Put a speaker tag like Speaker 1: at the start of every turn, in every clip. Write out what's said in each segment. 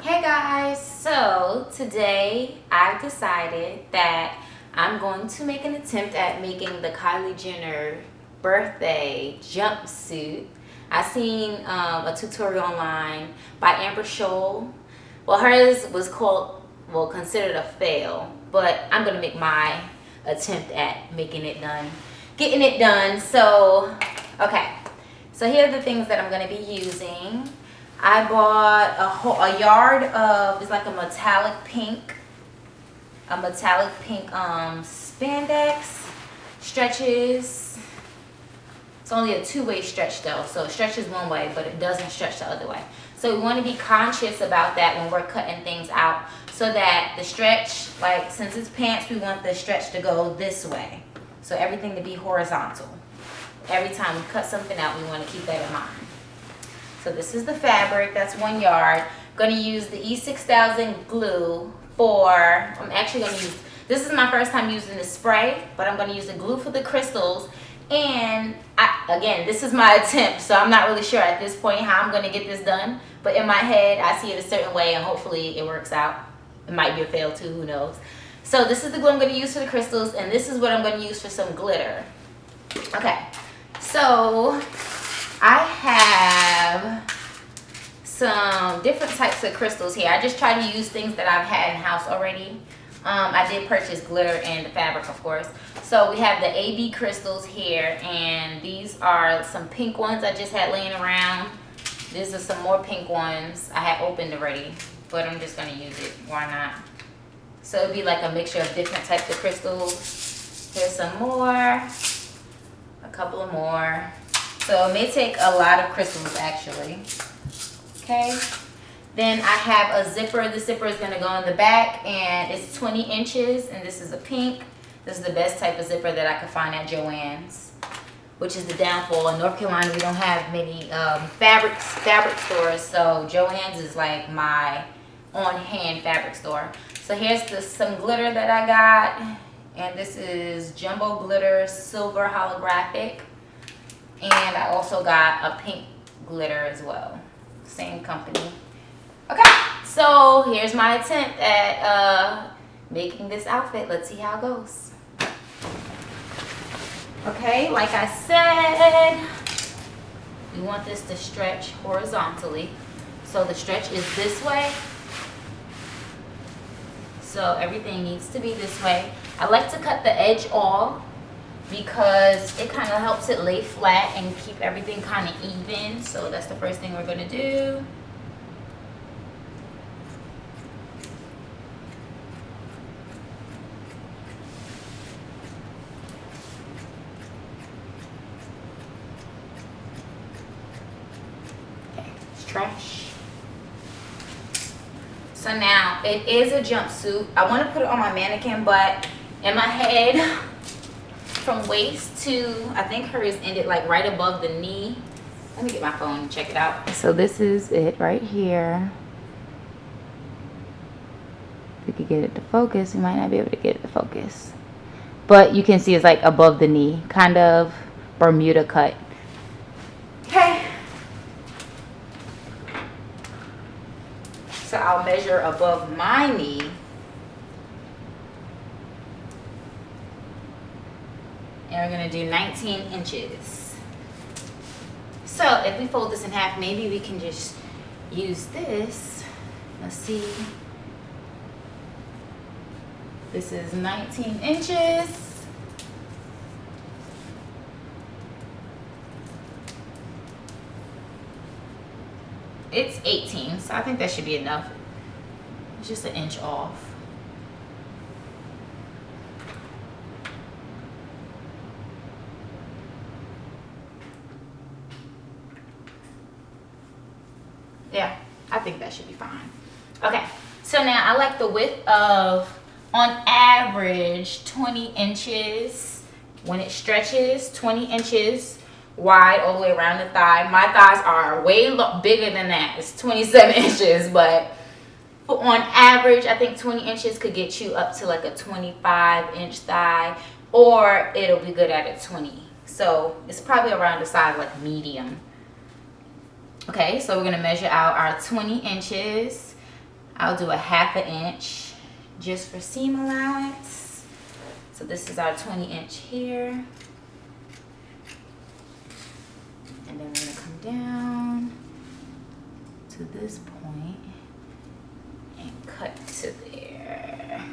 Speaker 1: Hey guys, so today I've decided that I'm going to make an attempt at making the Kylie Jenner birthday jumpsuit. I seen a tutorial online by Amber Scholl. Well, hers was considered a fail, but I'm gonna make my attempt at making it done, getting it done. So, okay. So here are the things that I'm gonna be using. I bought a yard of, it's like a metallic pink spandex, stretches. It's only a two-way stretch though, so it stretches one way, but it doesn't stretch the other way. So we want to be conscious about that when we're cutting things out, so that the stretch, like since it's pants, we want the stretch to go this way. So everything to be horizontal. Every time we cut something out, we want to keep that in mind. So this is the fabric, that's 1 yard. I'm going to use the E6000 glue I'm actually going to use, this is my first time using the spray, but I'm going to use the glue for the crystals. And again, this is my attempt, so I'm not really sure at this point how I'm going to get this done. But in my head, I see it a certain way, and hopefully it works out. It might be a fail too, who knows. So this is the glue I'm going to use for the crystals, and this is what I'm going to use for some glitter. Okay, so I have some different types of crystals here. I just try to use things that I've had in house already. I did purchase glitter and the fabric, of course. So we have the AB crystals here, and these are some pink ones I just had laying around. These are some more pink ones I had opened already, but I'm just gonna use it, why not? So it'd be like a mixture of different types of crystals. Here's some more, a couple of more. So it may take a lot of crystals actually. Okay. Then I have a zipper. The zipper is going to go in the back, and it's 20 inches, and this is a pink. This is the best type of zipper that I could find at Joann's, which is the downfall. In North Carolina, we don't have many fabric stores, so Joann's is like my on-hand fabric store. So here's some glitter that I got, and this is Jumbo Glitter Silver Holographic. And I also got a pink glitter as well. Same company. Okay, so here's my attempt at making this outfit. Let's see how it goes. Okay, like I said, we want this to stretch horizontally. So the stretch is this way. So everything needs to be this way. I like to cut the edge off because it kind of helps it lay flat and keep everything kind of even. So that's the first thing we're going to do. Okay, it's trash. So now it is a jumpsuit. I want to put it on my mannequin, but in my head, from waist to, I think hers ended like right above the knee. Let me get my phone and check it out. So this is it right here. If we could get it to focus, we might not be able to get it to focus. But you can see it's like above the knee, kind of Bermuda cut. Okay. So I'll measure above my knee. And we're going to do 19 inches. So if we fold this in half, maybe we can just use this. Let's see. This is 19 inches. It's 18, so I think that should be enough. It's just an inch off. Yeah, I think that should be fine. Okay, so now I like the width of, on average, 20 inches. When it stretches, 20 inches wide all the way around the thigh. My thighs are way bigger than that. It's 27 inches, but on average, I think 20 inches could get you up to like a 25-inch thigh, or it'll be good at a 20. So it's probably around the size like medium. Okay, so we're gonna measure out our 20 inches. I'll do a 1/2 inch just for seam allowance. So this is our 20-inch here. And then we're gonna come down to this point and cut to there.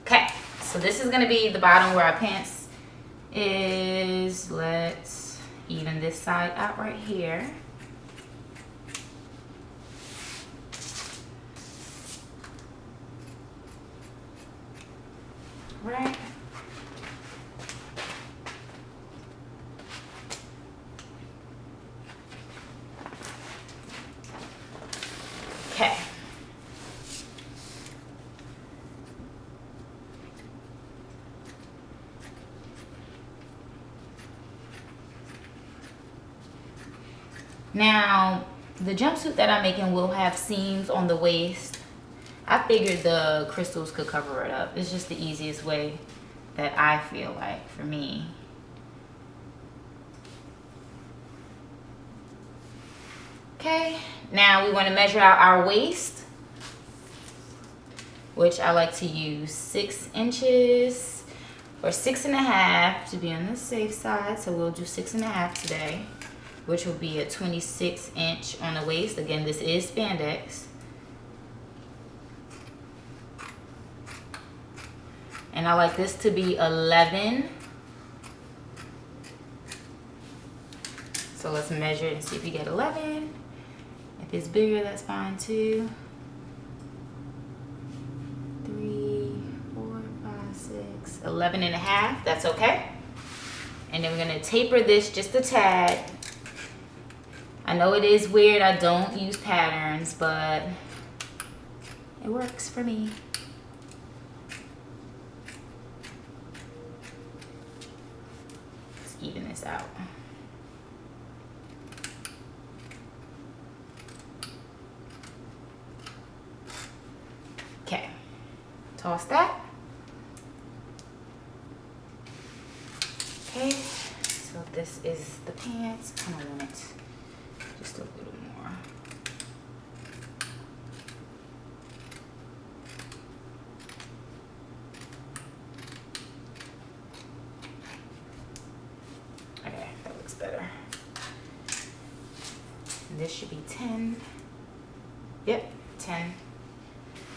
Speaker 1: Okay, so this is gonna be the bottom where our pants is. Let's even this side out right here. Right. Okay. Now, the jumpsuit that I'm making will have seams on the waist. I figured the crystals could cover it up. It's just the easiest way that I feel like for me. Okay, now we want to measure out our waist, which I like to use 6 inches or 6.5 to be on the safe side. So we'll do 6.5 today, which will be a 26-inch on the waist. Again, this is spandex. And I like this to be 11. So let's measure it and see if we get 11. If it's bigger, that's fine too. 3, 4, 5, 6, 11.5, that's okay. And then we're gonna taper this just a tad. I know it is weird, I don't use patterns, but it works for me. Let's even this out. Okay, toss that. Okay, so this is the pants. I kind of want it just a little more. Okay, that looks better. And this should be 10. Yep, 10.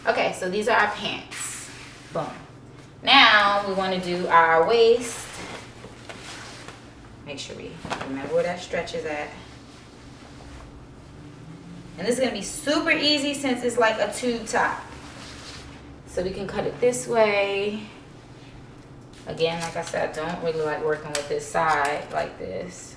Speaker 1: Okay, so these are our pants. Boom. Now we want to do our waist. Make sure we remember where that stretch is at. And this is going to be super easy since it's like a tube top. So we can cut it this way. Again, like I said, I don't really like working with this side like this.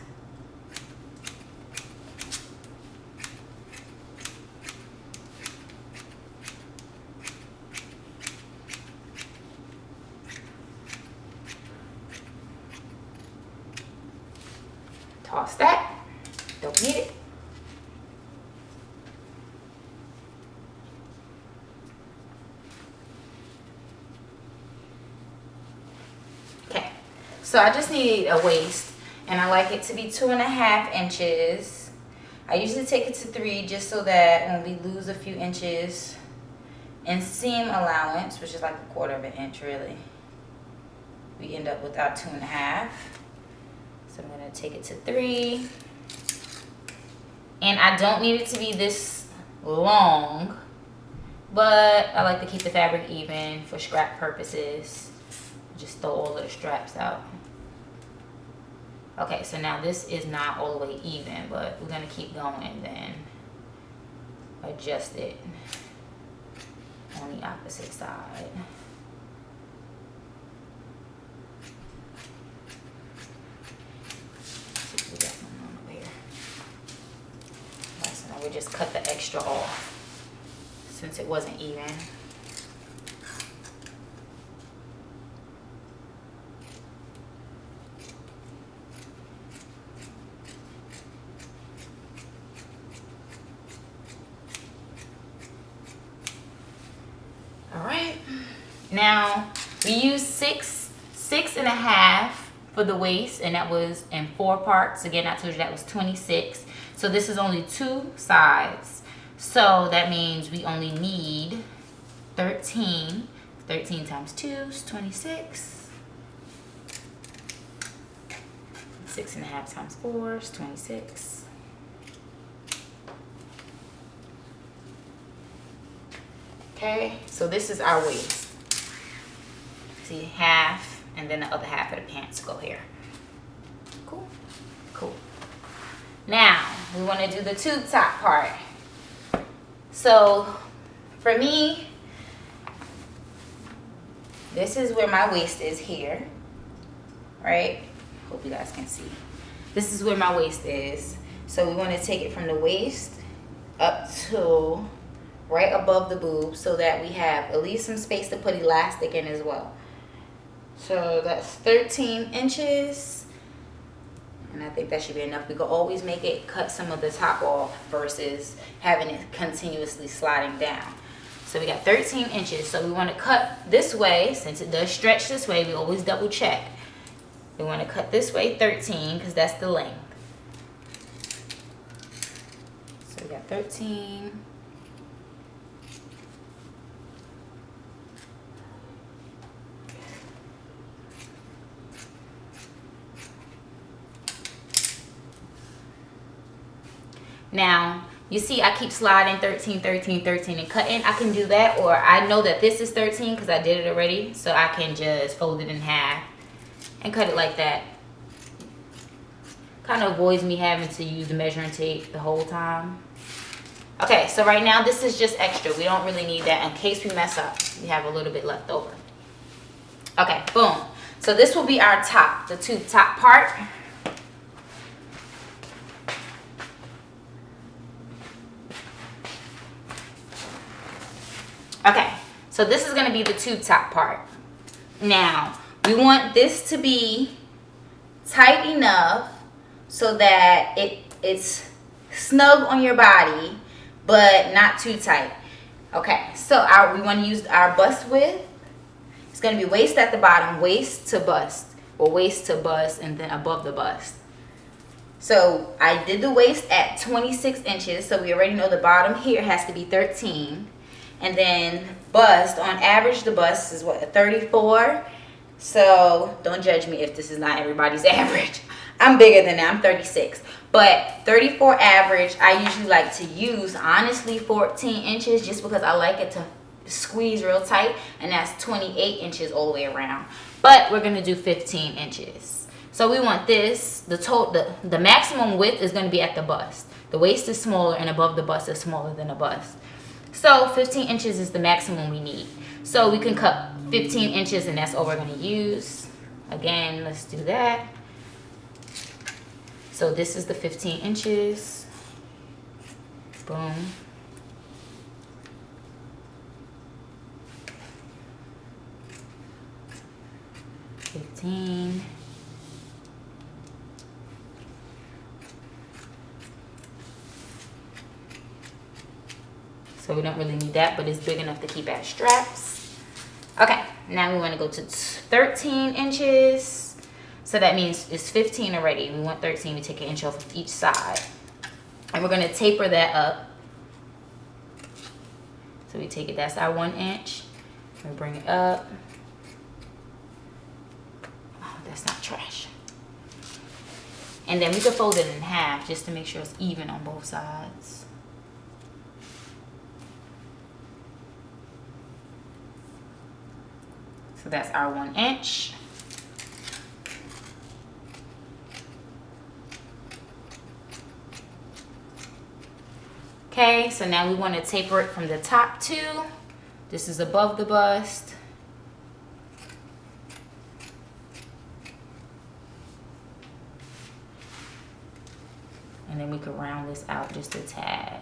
Speaker 1: Toss that. Don't need it. Okay, so I just need a waist, and I like it to be 2.5 inches. I usually take it to 3 just so that when we lose a few inches in seam allowance, which is like 1/4 inch really, we end up with our 2.5. So I'm gonna take it to 3. And I don't need it to be this long, but I like to keep the fabric even for scrap purposes. Just throw all of the straps out. Okay, so now this is not all the way even, but we're gonna keep going and then adjust it on the opposite side. We just cut the extra off since it wasn't even. All right, now we use 6 6.5 for the waist, and that was in 4 parts. Again, I told you that was 26. So this is only 2 sides. So that means we only need 13. 13 times 2 is 26. 6.5 times 4 is 26. Okay, so this is our waist. See, half, and then the other half of the pants go here. Cool, cool. Now, we want to do the tube top part. So, for me, this is where my waist is here, right? Hope you guys can see. This is where my waist is. So we want to take it from the waist up to right above the boob so that we have at least some space to put elastic in as well. So that's 13 inches. And I think that should be enough. We could always make it cut some of the top off versus having it continuously sliding down. So we got 13 inches. So we want to cut this way. Since it does stretch this way, we always double check. We want to cut this way 13 because that's the length. So we got 13. Now, you see I keep sliding 13, 13, 13 and cutting. I can do that, or I know that this is 13 because I did it already. So I can just fold it in half and cut it like that. Kind of avoids me having to use the measuring tape the whole time. Okay, so right now this is just extra. We don't really need that in case we mess up. We have a little bit left over. Okay, boom. So this will be our top, the tube top part. Okay, so this is going to be the tube top part. Now, we want this to be tight enough so that it's snug on your body, but not too tight. Okay, so we want to use our bust width. It's going to be waist at the bottom, waist to bust, or waist to bust, and then above the bust. So I did the waist at 26 inches, so we already know the bottom here has to be 13. And then bust, on average, the bust is what, 34? So don't judge me if this is not everybody's average. I'm bigger than that, I'm 36. But 34 average, I usually like to use, honestly, 14 inches just because I like it to squeeze real tight. And that's 28 inches all the way around. But we're going to do 15 inches. So we want this, the maximum width is going to be at the bust. The waist is smaller and above the bust is smaller than the bust. So 15 inches is the maximum we need. So we can cut 15 inches and that's all we're going to use. Again, let's do that. So this is the 15 inches. Boom. $15. So we don't really need that, but it's big enough to keep at straps. Okay, now we want to go to 13 inches. So that means it's 15 already. We want 13. We take an inch off of each side. And we're going to taper that up. So we take it, that's our 1 inch. We bring it up. Oh, that's not trash. And then we can fold it in half just to make sure it's even on both sides. So that's our 1 inch. Okay, so now we want to taper it from the top too. This is above the bust. And then we can round this out just a tad.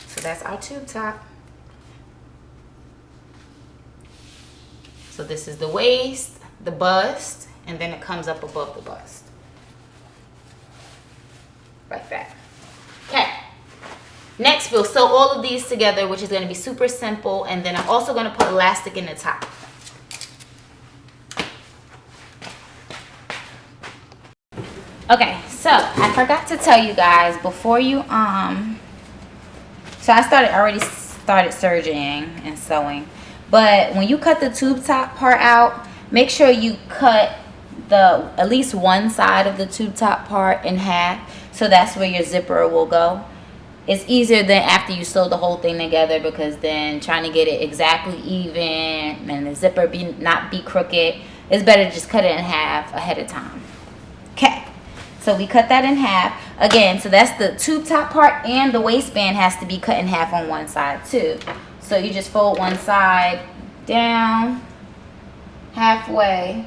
Speaker 1: So that's our tube top. So this is the waist, the bust, and then it comes up above the bust. Like that. Okay. Next, we'll sew all of these together, which is going to be super simple. And then I'm also going to put elastic in the top. Okay, so I forgot to tell you guys before you so I already started serging and sewing, but when you cut the tube top part out, make sure you cut at least one side of the tube top part in half, so that's where your zipper will go. It's easier than after you sew the whole thing together, because then trying to get it exactly even and the zipper not be crooked, it's better to just cut it in half ahead of time. Okay. So we cut that in half. Again, so that's the tube top part, and the waistband has to be cut in half on one side too. So you just fold one side down halfway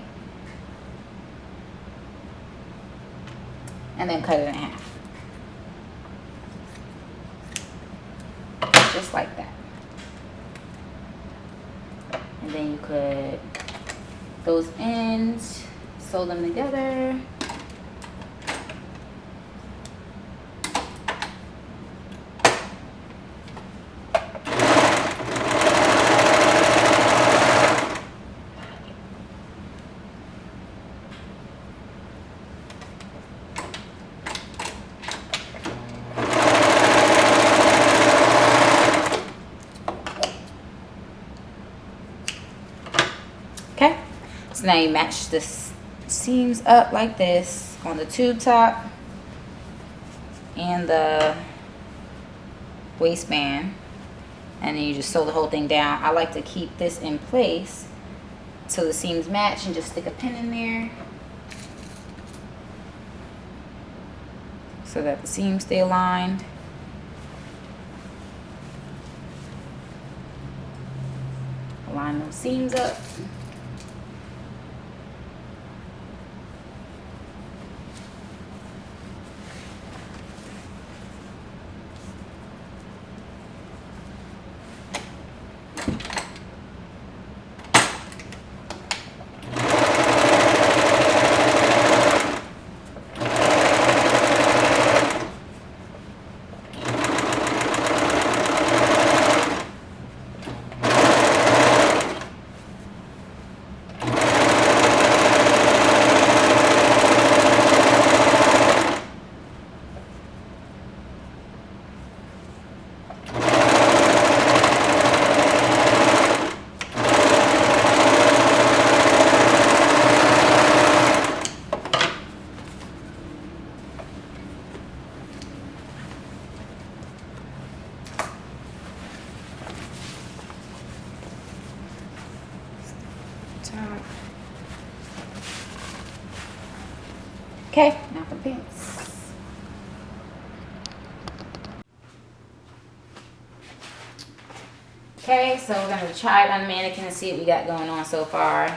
Speaker 1: and then cut it in half. Just like that. And then you could those ends, sew them together. Okay, so now you match the seams up like this on the tube top and the waistband, and then you just sew the whole thing down. I like to keep this in place so the seams match and just stick a pin in there so that the seams stay aligned. Align those seams up. Okay, now for pants. Okay, so we're going to try it on the mannequin and see what we got going on so far.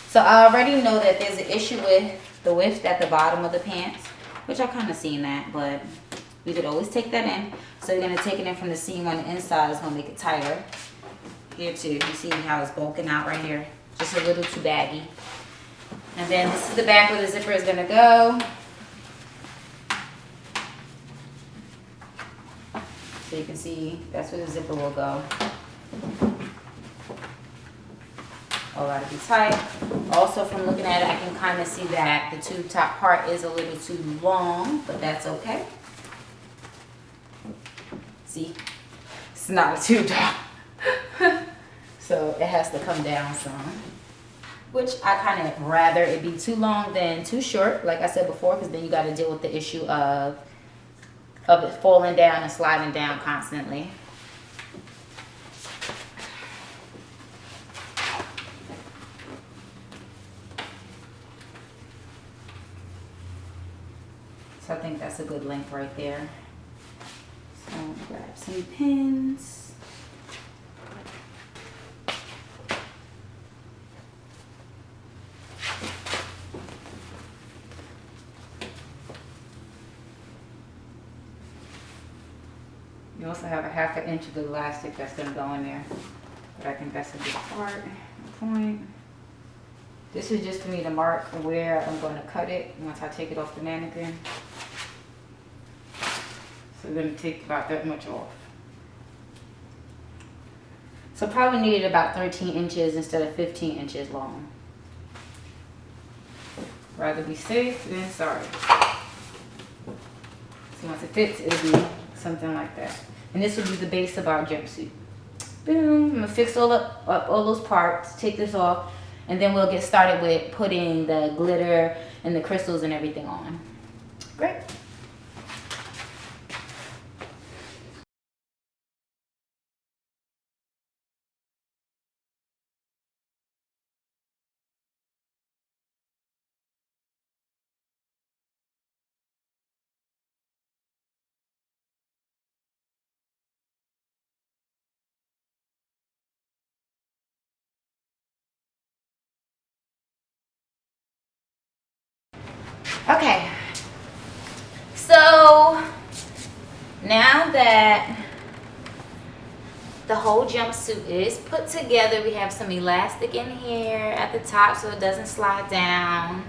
Speaker 1: So I already know that there's an issue with the width at the bottom of the pants, which I kind of seen that, but we could always take that in. So we're going to take it in from the seam on the inside. It's going to make it tighter. Here too, you see how it's bulking out right here. Just a little too baggy. And then this is the back where the zipper is going to go. So you can see that's where the zipper will go. Oh, gotta be tight. Also, from looking at it, I can kind of see that the tube top part is a little too long, but that's okay. See, it's not a tube top. So it has to come down some, which I kind of rather it be too long than too short, like I said before, because then you got to deal with the issue of it falling down and sliding down constantly. So I think that's a good length right there. So grab some pins. You also have a 1/2 inch of elastic that's going to go in there. But I think that's a good point. This is just for me to mark where I'm going to cut it once I take it off the mannequin. So are going to take about that much off. So probably needed about 13 inches instead of 15 inches long. Rather be safe than sorry. So once it fits, it'll be something like that. And this will be the base of our jumpsuit. Boom. I'm going to fix up all those parts, take this off, and then we'll get started with putting the glitter and the crystals and everything on. Great. Okay, so now that the whole jumpsuit is put together, we have some elastic in here at the top so it doesn't slide down.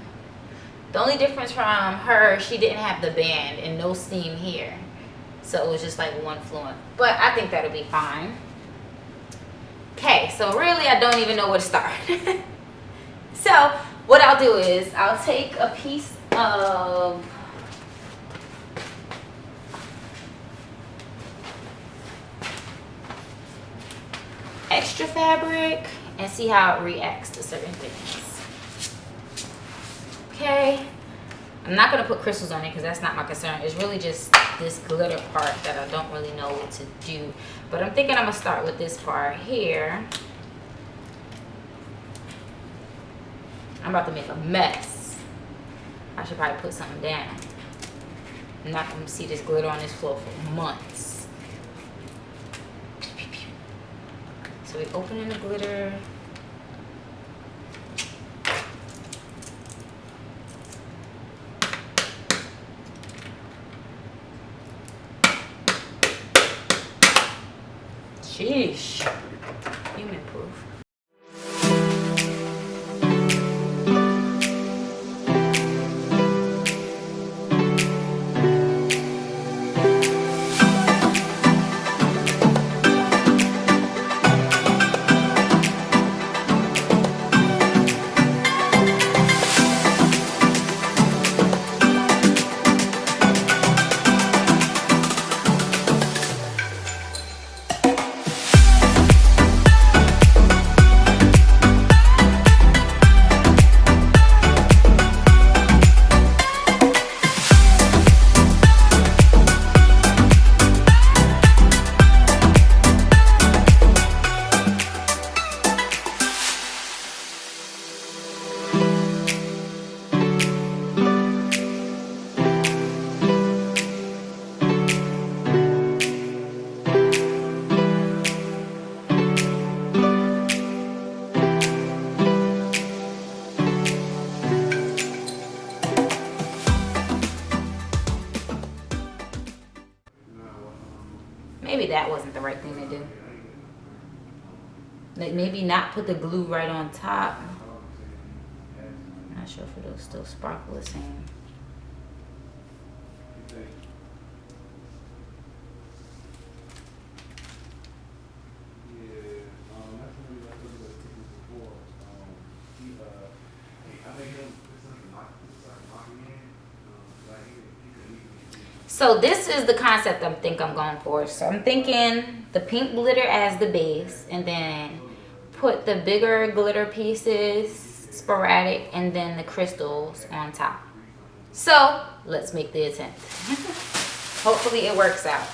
Speaker 1: The only difference from her, she didn't have the band and no seam here, so it was just like one fluent, but I think that'll be fine. Okay, so really I don't even know where to start. So what I'll do is I'll take a piece of extra fabric and see how it reacts to certain things. Okay, I'm not going to put crystals on it because that's not my concern. It's really just this glitter part that I don't really know what to do, but I'm thinking I'm going to start with this part here. I'm about to make a mess. I should probably put something down. I'm not going to see this glitter on this floor for months. So we opening the glitter. Sheesh. Human proof. Maybe that wasn't the right thing to do. Like maybe not put the glue right on top. I'm not sure if it'll still sparkle the same. So this is the concept I think I'm going for. So I'm thinking the pink glitter as the base, and then put the bigger glitter pieces, sporadic, and then the crystals on top. So let's make the attempt. Hopefully it works out.